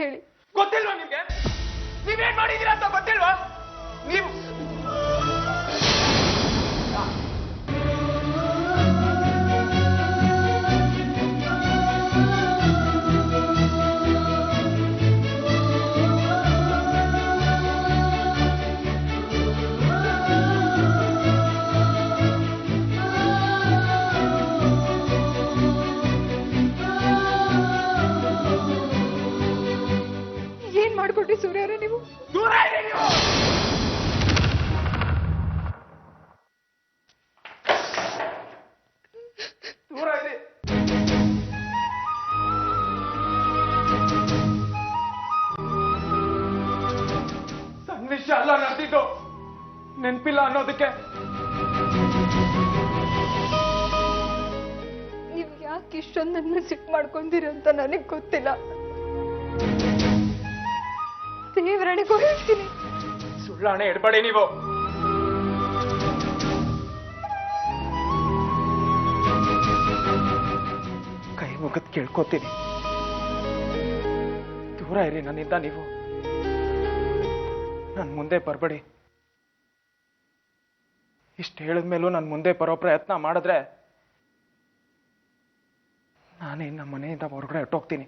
ಹೇಳಿ. ಗೊತ್ತಿಲ್ವಾ ನಿಮ್ಗೆ? ನೀವೇನ್ ಮಾಡಿದೀರಾ ಅಂತ ಗೊತ್ತಿಲ್ವಾ? ನೀವು ಏನ್ ಮಾಡ್ಕೊಟ್ರಿ ಸೂರ್ಯ ಅವರೇ ನೀವು? ದೂರ ಇರಿ ನೀವು. ದೂರ ಇರಿ. ಸಣ್ಣ ವಿಷಯ ಅಲ್ಲ ನಡೆದಿದ್ದು, ನೆನ್ಪಿಲ್ಲ ಅನ್ನೋದಕ್ಕೆ. ನೀವು ಯಾಕೆ ಇಷ್ಟೊಂದು ನನ್ನ ಸಿಟ್ಟು ಮಾಡ್ಕೊಂತೀರ ಅಂತ ನನಗ್ ಗೊತ್ತಿಲ್ಲ. ದೇವರಣಿಗೂ ಹೇಳ್ತೀನಿ, ಸುಳ್ಳಾಣೆ ಇಡಬೇಡಿ ನೀವು. ಕೈ ಮುಗಿದ್ ಕೇಳ್ಕೊತೀನಿ, ದೂರ ಇರಿ ನನ್ನಿಂದ ನೀವು. ನನ್ ಮುಂದೆ ಬರ್ಬೇಡಿ. ಇಷ್ಟು ಹೇಳಿದ್ಮೇಲೂ ನನ್ ಮುಂದೆ ಬರೋ ಪ್ರಯತ್ನ ಮಾಡಿದ್ರೆ ನಾನೇ ನಮ್ಮ ಮನೆಯಿಂದ ಹೊರಗಡೆ ಹೊರಟೋಗ್ತೀನಿ.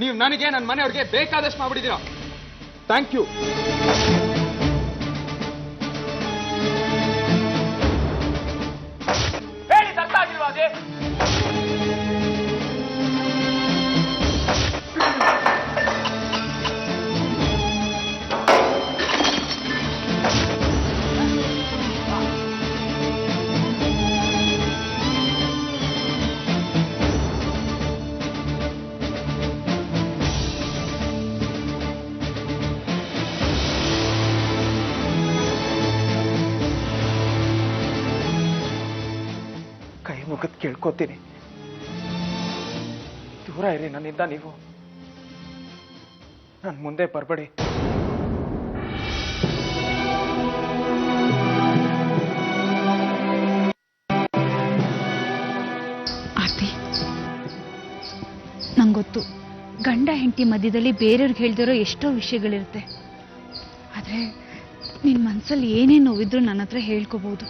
ನೀವು ನನಗೆ ನನ್ನ ಮನೆಯವ್ರಿಗೆ ಬೇಕಾದಷ್ಟು ಮಾಡ್ಬಿಟ್ಟಿದ್ದೀರಾ. Thank you. ಹೇಳಿ, ಅರ್ಥ ಆಗಿಲ್ವಾ ಅದೇ? ಕೈ ಮುಗಿದ್ ಕೇಳ್ಕೊತೀನಿ, ದೂರ ಇರಿ ನನ್ನಿಂದ ನೀವು. ನನ್ ಮುಂದೆ ಬರ್ಬೇಡಿ. ಆರ್ತಿ, ನಂಗೊತ್ತು ಗಂಡ ಹೆಂಡತಿ ಮಧ್ಯದಲ್ಲಿ ಬೇರೆಯವ್ರಿಗೆ ಹೇಳ್ದಿರೋ ಎಷ್ಟೋ ವಿಷಯಗಳಿರುತ್ತೆ. ಆದರೆ ನಿನ್ನ ಮನಸ್ಸಲ್ಲಿ ಏನೇನು ನೋವಿದ್ರು ನನ್ನ ಹತ್ರ ಹೇಳ್ಕೋಬಹುದು.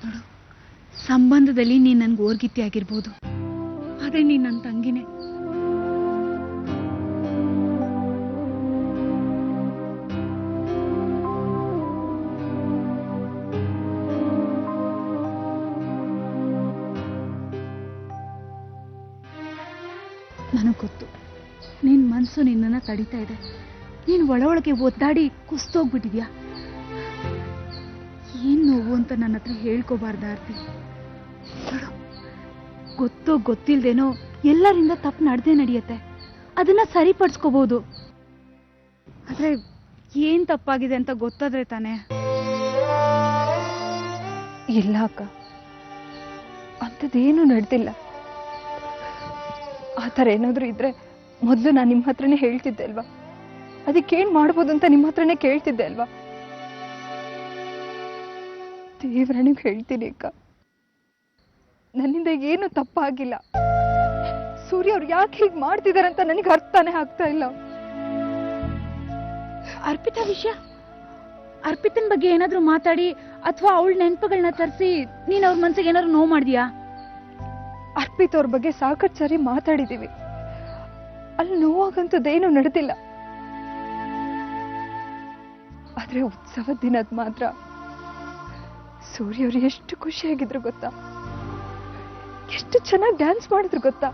ನೋಡು, ಸಂಬಂಧದಲ್ಲಿ ನೀನು ನನ್ಗೆ ಓರ್ಗಿತ್ತಿ ಆಗಿರ್ಬೋದು, ಆದರೆ ನೀನು ನನ್ನ ತಂಗಿನೇ. ನನಗೆ ಗೊತ್ತು ನಿನ್ನ ಮನಸ್ಸು ನಿನ್ನನ್ನು ತಡಿತಾ ಇದೆ. ನೀನು ಒಳಗೆ ಒದ್ದಾಡಿ ಕುಸ್ತೋಗ್ಬಿಟ್ಟಿದ್ಯಾ. ಏನು ನೋವು ಅಂತ ನನ್ನ ಹತ್ರ ಹೇಳ್ಕೋಬಾರ್ದ ಆರ್ತಿ. ನೋಡು, ಗೊತ್ತೋ ಗೊತ್ತಿಲ್ದೇನೋ ಎಲ್ಲರಿಂದ ತಪ್ಪು ನಡೆಯುತ್ತೆ. ಅದನ್ನ ಸರಿಪಡಿಸ್ಕೋಬಹುದು. ಆದ್ರೆ ಏನ್ ತಪ್ಪಾಗಿದೆ ಅಂತ ಗೊತ್ತಾದ್ರೆ ತಾನೇ. ಇಲ್ಲ ಅಕ್ಕ, ಅಂಥದ್ದೇನು ನಡೆದಿಲ್ಲ. ಆ ಥರ ಏನಾದರೂ ಇದ್ರೆ ಮೊದಲು ನಾನು ನಿಮ್ಮ ಹತ್ರನೇ ಹೇಳ್ತಿದ್ದೆ ಅಲ್ವಾ? ಅದಕ್ಕೇನು ಮಾಡ್ಬೋದು ಅಂತ ನಿಮ್ಮ ಹತ್ರನೇ ಕೇಳ್ತಿದ್ದೆ ಅಲ್ವಾ? ದೇವರನಿಗೆ ಹೇಳ್ತೀನಿ ಅಕ್ಕ, ನನ್ನಿಂದ ಏನು ತಪ್ಪಾಗಿಲ್ಲ. ಸೂರ್ಯ ಅವ್ರು ಯಾಕೆ ಹೀಗೆ ಮಾಡ್ತಿದ್ದಾರೆ ಅಂತ ನನಗೆ ಅರ್ಥನೇ ಆಗ್ತಾ ಇಲ್ಲ. ಅರ್ಪಿತಾ ವಿಷಯ, ಅರ್ಪಿತನ ಬಗ್ಗೆ ಏನಾದ್ರೂ ಮಾತಾಡಿ ಅಥವಾ ಅವಳ ನೆನಪುಗಳನ್ನ ತರಿಸಿ ನೀನ್ ಅವ್ರ ಮನ್ಸಿಗೆ ಏನಾದ್ರು ನೋವು ಮಾಡಿದ್ಯಾ? ಅರ್ಪಿತ್ ಅವ್ರ ಬಗ್ಗೆ ಸಾಕಷ್ಟು ಸರಿ ಮಾತಾಡಿದೀವಿ. ಅಲ್ಲಿ ನೋವಾಗಂತದ್ದೇನು ನಡೆದಿಲ್ಲ. ಆದ್ರೆ ಉತ್ಸವದ ದಿನದ ಮಾತ್ರ ಸೂರ್ಯ ಅವ್ರು ಎಷ್ಟು ಖುಷಿಯಾಗಿದ್ರು ಗೊತ್ತಾ? ಎಷ್ಟು ಚೆನ್ನಾಗಿ ಡ್ಯಾನ್ಸ್ ಮಾಡಿದ್ರು ಗೊತ್ತಾ?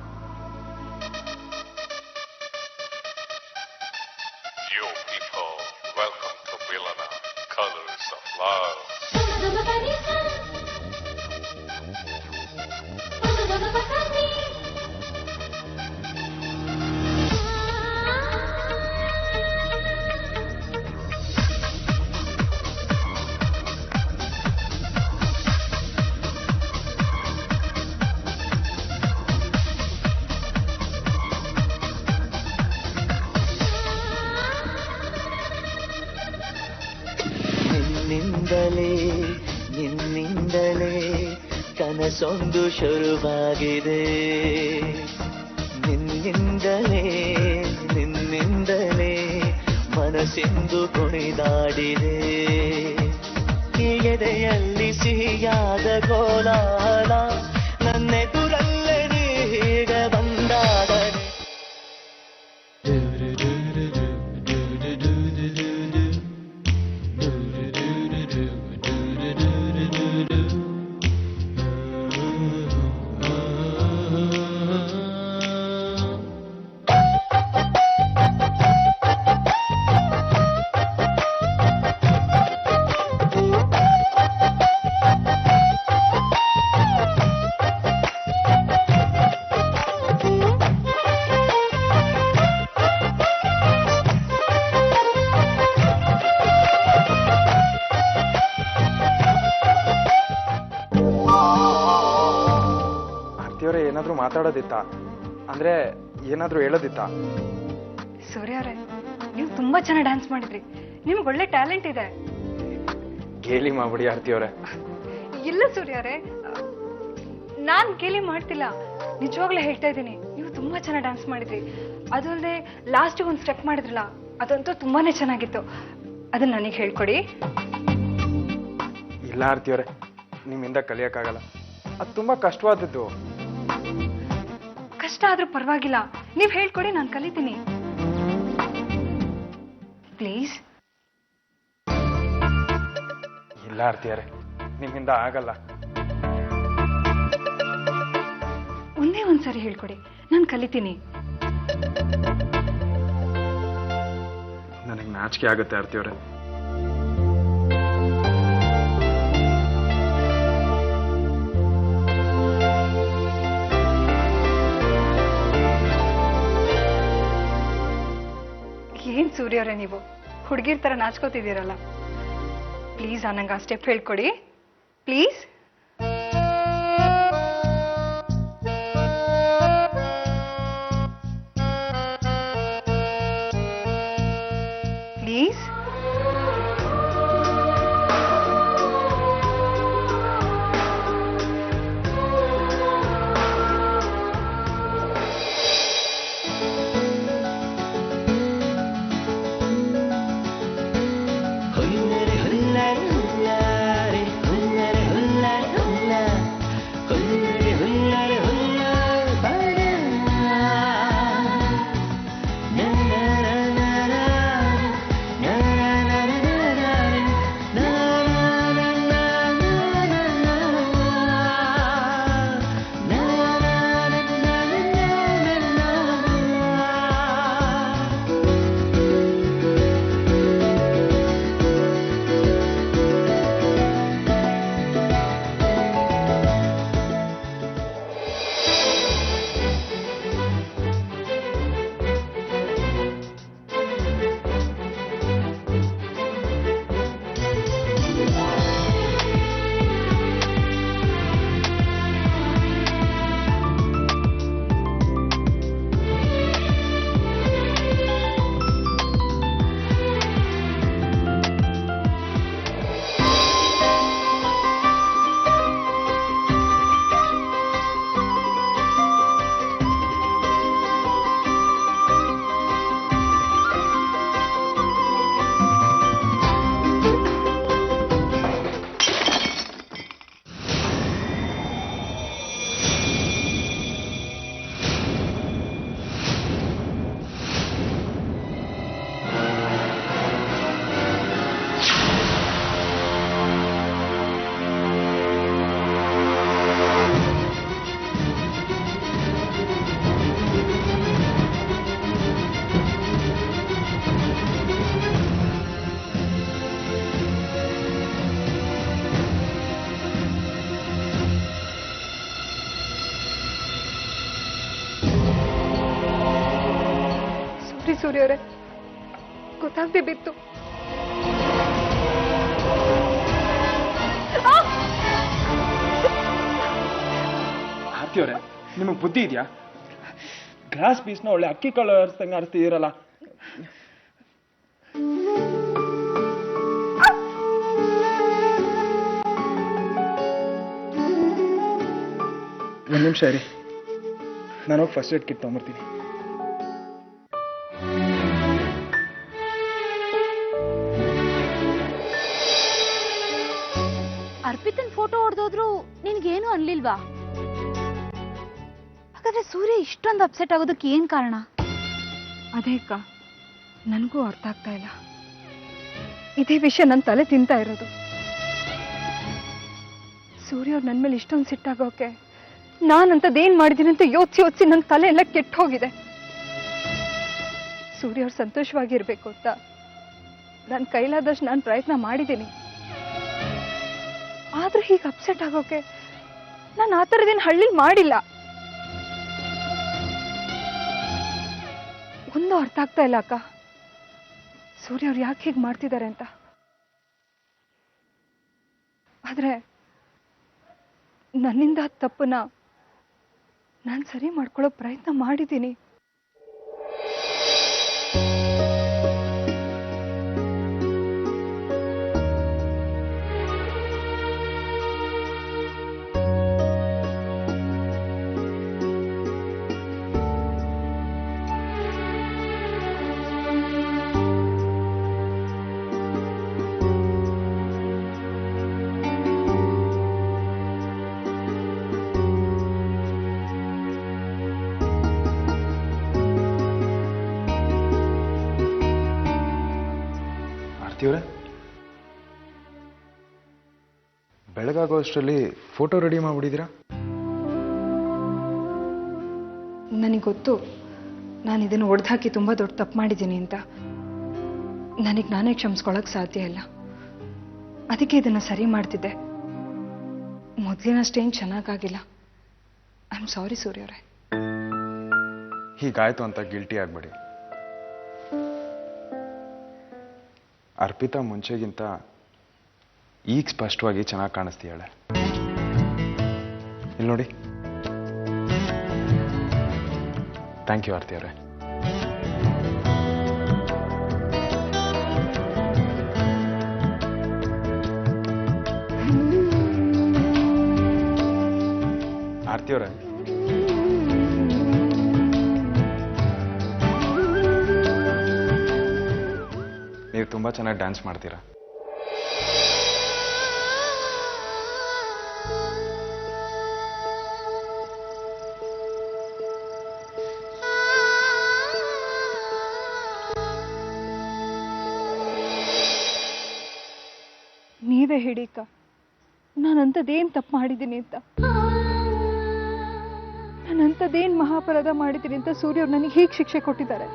You people, welcome to Vilana, Colors of Love. ಕನಸೊಂದು ಶುರುವಾಗಿದೆ. ನಿನ್ನಿಂದಲೇ ನಿನ್ನಿಂದಲೇ ಮನಸ್ಸೆಂದು ಕುಣಿದಾಡಿದೆ. ಈ ಎದೆಯಲ್ಲಿ ಸಿಹಿಯಾದ ಕೋಲಾಹಲ ನನ್ನೆದುರಲ್ಲೇ ನೀ ಹೀಗೆ ಬಂದಾದರೆ. ಆರ್ತಿಯವರೇ, ಏನಾದರೂ ಮಾತಾಡೋದಿತ್ತಾ? ಅಂದ್ರೆ ಏನಾದರೂ ಹೇಳೋದಿತ್ತಾ? ಸೂರ್ಯ ಅವರೇ, ನೀವು ತುಂಬಾ ಚೆನ್ನಾಗಿ ಡ್ಯಾನ್ಸ್ ಮಾಡಿದ್ರಿ. ನಿಮ್ಗೆ ಒಳ್ಳೆ ಟ್ಯಾಲೆಂಟ್ ಇದೆ. ಗೇಲಿ ಮಾಡ್ಬಿಡಿ ಆರ್ತಿಯವರೇ. ಇಲ್ಲ ಸೂರ್ಯ ಅವರೇ, ನಾನ್ ಗೇಲಿ ಮಾಡ್ತಿಲ್ಲ, ನಿಜವಾಗ್ಲೂ ಹೇಳ್ತಾ ಇದ್ದೀನಿ. ನೀವು ತುಂಬಾ ಚೆನ್ನಾಗಿ ಡ್ಯಾನ್ಸ್ ಮಾಡಿದ್ರಿ. ಅದು ಅಲ್ಲದೆ ಲಾಸ್ಟಿಗೆ ಒಂದು ಸ್ಟೆಪ್ ಮಾಡಿದ್ರಲ್ಲ, ಅದಂತೂ ತುಂಬಾನೇ ಚೆನ್ನಾಗಿತ್ತು. ಅದನ್ನ ನನಗೆ ಹೇಳ್ಕೊಡಿ. ಇಲ್ಲ ಆರ್ತಿಯವರೇ, ನಿಮ್ಮಿಂದ ಕಲಿಯಕ್ಕಾಗಲ್ಲ. ಅದು ತುಂಬಾ ಕಷ್ಟವಾದದ್ದು. ಕಷ್ಟ ಆದ್ರೂ ಪರವಾಗಿಲ್ಲ, ನೀವು ಹೇಳ್ಕೊಡಿ, ನಾನು ಕಲಿತೀನಿ. ಪ್ಲೀಸ್. ಇಲ್ಲ ಆರ್ತಿಯವರೇ, ನಿಮ್ಮಿಂದ ಆಗಲ್ಲ. ಒಂದೇ ಒಂದ್ಸರಿ ಹೇಳ್ಕೊಡಿ, ನಾನು ಕಲಿತೀನಿ. ನನಗೆ ನಾಚಿಕೆ ಆಗುತ್ತೆ ಆರ್ತಿಯವರೇ. ಏನ್ ಸೂರ್ಯ ಅವರೇ, ನೀವು ಹುಡುಗಿರ್ ತರ ನಾಚ್ಕೋತಿದ್ದೀರಲ್ಲ. ಪ್ಲೀಸ್ ನಂಗೆ ಆ ಸ್ಟೆಪ್ ಹೇಳ್ಕೊಡಿ, ಪ್ಲೀಸ್. ಪ್ಲೀಸ್. ಸೂರ್ಯ ಅವರೇ, ಗೊತ್ತಾಗ್ದೆ ಬಿತ್ತು. ಆರ್ತಿಯವರೇ, ನಿಮಗೆ ಬುದ್ಧಿ ಇದೆಯಾ? ಗ್ಲಾಸ್ ಪೀಸ್ನ ಒಳ್ಳೆ ಅಕ್ಕಿ ಕಾಳು ಅರ್ಸ್ತಂಗೆ ಅರ್ಸ್ತಿದ್ದೀರಲ್ಲ. ಒಂದು ನಿಮಿಷ ಇರಿ, ನಾನು ಹೋಗಿ ಫಸ್ಟ್ ಏಡ್ ಕಿಟ್ ತೊಗೊಂಬರ್ತೀನಿ. ಅರ್ಪಿತನ್ ಫೋಟೋ ಹೊಡೆದೋದ್ರು ನಿನ್ಗೇನು ಅನ್ಲಿಲ್ವಾ? ಹಾಗಾದ್ರೆ ಸೂರ್ಯ ಇಷ್ಟೊಂದು ಅಪ್ಸೆಟ್ ಆಗೋದಕ್ಕೆ ಏನ್ ಕಾರಣ? ಅದೇ ಅಕ್ಕ, ನನಗೂ ಅರ್ಥ ಆಗ್ತಾ ಇಲ್ಲ. ಇದೇ ವಿಷಯ ನನ್ನ ತಲೆ ತಿಂತಾ ಇರೋದು. ಸೂರ್ಯ ಅವ್ರು ನನ್ನ ಮೇಲೆ ಇಷ್ಟೊಂದು ಸಿಟ್ಟಾಗೋಕೆ ನಾನಂತದ್ದೇನು ಮಾಡಿದ್ದೀನಿ ಅಂತ ಯೋಚಿಸಿ ನನ್ನ ತಲೆ ಎಲ್ಲ ಕೆಟ್ಟು ಹೋಗಿದೆ. ಸೂರ್ಯ ಅವ್ರು ಸಂತೋಷವಾಗಿರ್ಬೇಕು ಅಂತ ನನ್ನ ಕೈಲಾದಷ್ಟು ನಾನು ಪ್ರಯತ್ನ ಮಾಡಿದ್ದೀನಿ. ಆದ್ರೂ ಹೀಗೆ ಅಪ್ಸೆಟ್ ಆಗೋಕೆ ನಾನು ಆ ಥರದೇನು ಹಳ್ಳಿ ಮಾಡಿಲ್ಲ. ಒಂದು ಅರ್ಥ ಆಗ್ತಾ ಇಲ್ಲ ಅಕ್ಕ, ಸೂರ್ಯ ಅವ್ರು ಯಾಕೆ ಹೀಗೆ ಮಾಡ್ತಿದ್ದಾರೆ ಅಂತ. ಆದ್ರೆ ನನ್ನಿಂದ ತಪ್ಪನ್ನ ನಾನು ಸರಿ ಮಾಡ್ಕೊಳ್ಳೋ ಪ್ರಯತ್ನ ಮಾಡಿದ್ದೀನಿ. ಆರ್ತಿಯವರೇ, ಬೆಳಗಾಗೋ ಅಷ್ಟರಲ್ಲಿ ಫೋಟೋ ರೆಡಿ ಮಾಡಿಬಿಟ್ಟಿದ್ದೀರಾ? ನನಗೆ ಗೊತ್ತು ನಾನು ಇದನ್ನು ಒಡೆದಾಕಿ ತುಂಬ ದೊಡ್ಡ ತಪ್ಪು ಮಾಡಿದ್ದೀನಿ ಅಂತ. ನನಗೆ ನಾನೇ ಕ್ಷಮಿಸ್ಕೊಳ್ಳೋಕೆ ಸಾಧ್ಯ ಇಲ್ಲ. ಅದಕ್ಕೆ ಇದನ್ನು ಸರಿ ಮಾಡ್ತಿದ್ದೆ. ಮೊದಲಿನಷ್ಟೇನು ಚೆನ್ನಾಗಾಗಿಲ್ಲ. ಐ ಆಮ್ ಸಾರಿ ಸೂರ್ಯ ಅವರೇ. ಹೀಗಾಯ್ತು ಅಂತ ಗಿಲ್ಟಿ ಆಗ್ಬೇಡಿ. ಅರ್ಪಿತಾ ಮುಂಚೆಗಿಂತ ಈಗ ಸ್ಪಷ್ಟವಾಗಿ ಚೆನ್ನಾಗಿ ಕಾಣಿಸ್ತೀಯಾಳೆ. ಇಲ್ಲಿ ನೋಡಿ. ಥ್ಯಾಂಕ್ ಯು ಆರ್ತಿ ಅವರೇ. ಆರ್ತಿ ಅವರೇ, ನೀವು ತುಂಬ ಚೆನ್ನಾಗಿ ಡ್ಯಾನ್ಸ್ ಮಾಡ್ತೀರಾ. ನೀವೇ ಹೇಳಿಕ ನಾನಂಥದ್ದೇನು ತಪ್ಪು ಮಾಡಿದ್ದೀನಿ ಅಂತ. ನಾನಂಥದ್ದೇನು ಮಹಾಪರಾಧ ಮಾಡಿದ್ದೀನಿ ಅಂತ ಸೂರ್ಯ ಅವ್ರು ನನಗೆ ಹೇಗೆ ಶಿಕ್ಷೆ ಕೊಟ್ಟಿದ್ದಾರೆ.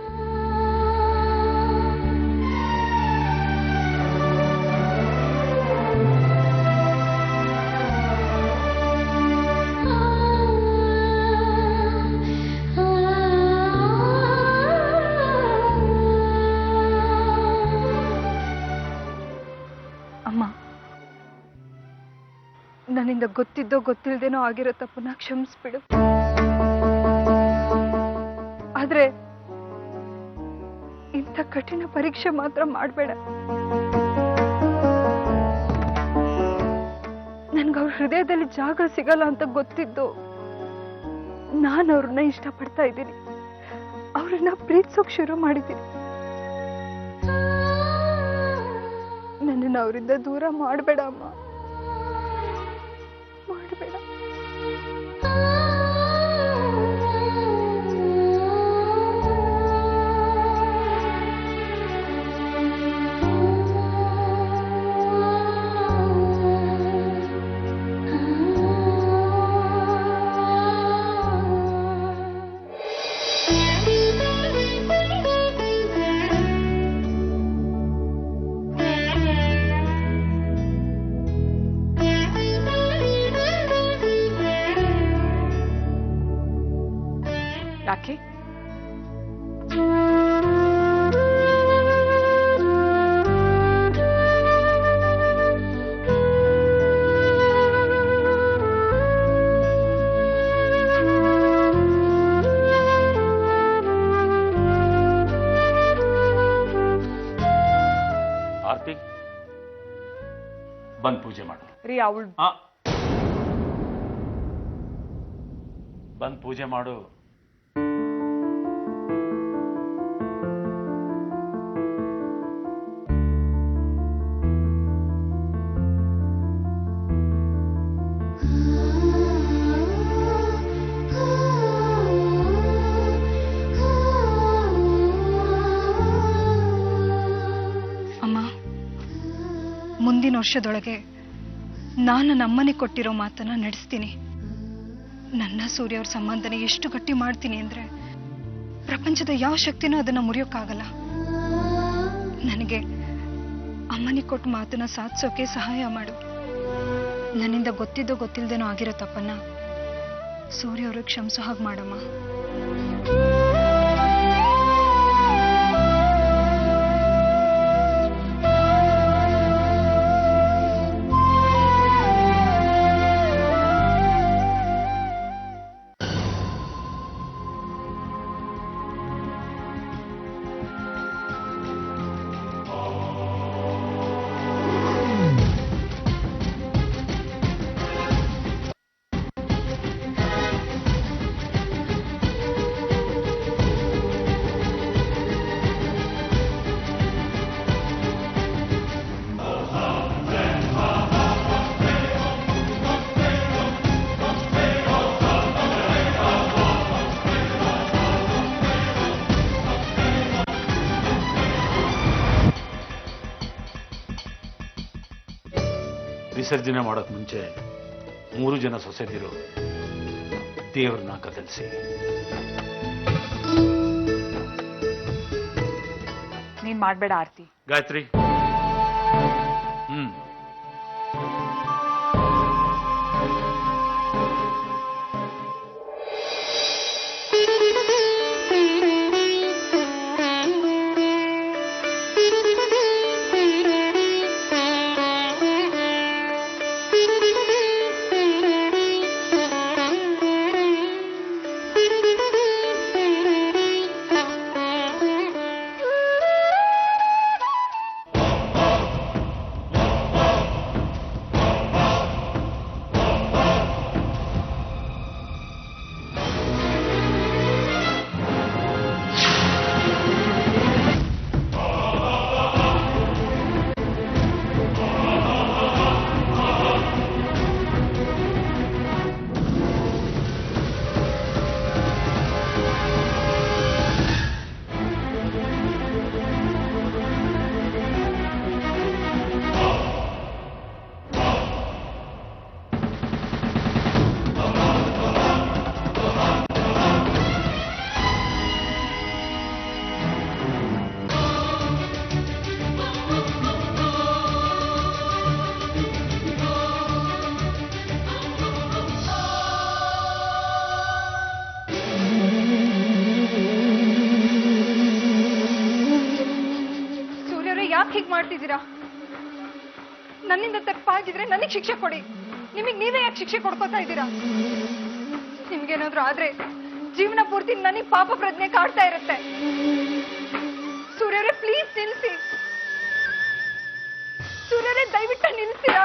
ಅಮ್ಮ, ನನ್ನಿಂದ ಗೊತ್ತಿದ್ದೋ ಗೊತ್ತಿಲ್ಲದೇನೋ ಆಗಿರೋ ತಪ್ಪನ್ನ ಕ್ಷಮಿಸ್ಬಿಡು. ಆದ್ರೆ ಇಂಥ ಕಠಿಣ ಪರೀಕ್ಷೆ ಮಾತ್ರ ಮಾಡಬೇಡ. ನನ್ಗವ್ರ ಹೃದಯದಲ್ಲಿ ಜಾಗ ಸಿಗಲ್ಲ ಅಂತ ಗೊತ್ತಿದ್ದು ನಾನು ಅವ್ರನ್ನ ಇಷ್ಟಪಡ್ತಾ ಇದ್ದೀನಿ. ಅವ್ರನ್ನ ಪ್ರೀತಿಸೋಕ್ ಶುರು ಮಾಡಿದ್ದೀನಿ. ನನ್ನನ್ನು ಅವರಿಂದ ದೂರ ಮಾಡಬೇಡ ಅಮ್ಮ, ಮಾಡಬೇಡ. ಯಾಕೆ? ಆರ್ತಿ, ಬಂದ್ ಪೂಜೆ ಮಾಡು. ರೀ ಅವಳು ಬಂದು ಪೂಜೆ ಮಾಡು. ಅಮ್ಮ, ಮುಂದಿನ ವರ್ಷದೊಳಗೆ ನಾನು ನಮ್ಮನೆ ಕೊಟ್ಟಿರೋ ಮಾತನ್ನ ನಡೆಸ್ತೀನಿ. ನನ್ನ ಸೂರ್ಯ ಅವ್ರ ಸಂಬಂಧನ ಎಷ್ಟು ಗಟ್ಟಿ ಮಾಡ್ತೀನಿ ಅಂದ್ರೆ ಪ್ರಪಂಚದ ಯಾವ ಶಕ್ತಿನೂ ಅದನ್ನ ಮುರಿಯೋಕ್ಕಾಗಲ್ಲ. ನನಗೆ ಅಮ್ಮನಿಗೆ ಕೊಟ್ಟ ಮಾತನ್ನ ಸಾಧಿಸೋಕೆ ಸಹಾಯ ಮಾಡು. ನನ್ನಿಂದ ಗೊತ್ತಿದ್ದೋ ಗೊತ್ತಿಲ್ದೇನೋ ಆಗಿರೋ ತಪ್ಪನ್ನ ಸೂರ್ಯ ಅವ್ರಿಗೆ ಕ್ಷಮಿಸೋ ಹಾಗೆ ಮಾಡಮ್ಮ. ವಿಸರ್ಜನೆ ಮಾಡೋಕ್ ಮುಂಚೆ 3 ಜನ ಸೊಸೆದಿರು ದೇವ್ರನ್ನ ಕದಲ್ಸಿ. ನೀನ್ ಮಾಡ್ಬೇಡ ಆರ್ತಿ. ಗಾಯತ್ರಿ, ಯಾಕೆ ಹೀಗೆ ಮಾಡ್ತಿದ್ದೀರಾ? ನನ್ನಿಂದ ತಪ್ಪಾಗಿದ್ರೆ ನನಗೆ ಶಿಕ್ಷೆ ಕೊಡಿ. ನಿಮಗೆ ನೀವೇ ಯಾಕೆ ಶಿಕ್ಷೆ ಕೊಡ್ಕೋತಾ ಇದ್ದೀರಾ? ನಿಮ್ಗೇನಾದ್ರೂ ಆದ್ರೆ ಜೀವನ ಪೂರ್ತಿ ನನಗೆ ಪಾಪ ಪ್ರಜ್ಞೆ ಕಾಡ್ತಾ ಇರುತ್ತೆ. ಸೂರ್ಯರೇ, ಪ್ಲೀಸ್ ನಿಲ್ಸಿ. ಸೂರ್ಯರೇ, ದಯವಿಟ್ಟು ನಿಲ್ಸಿರಾ?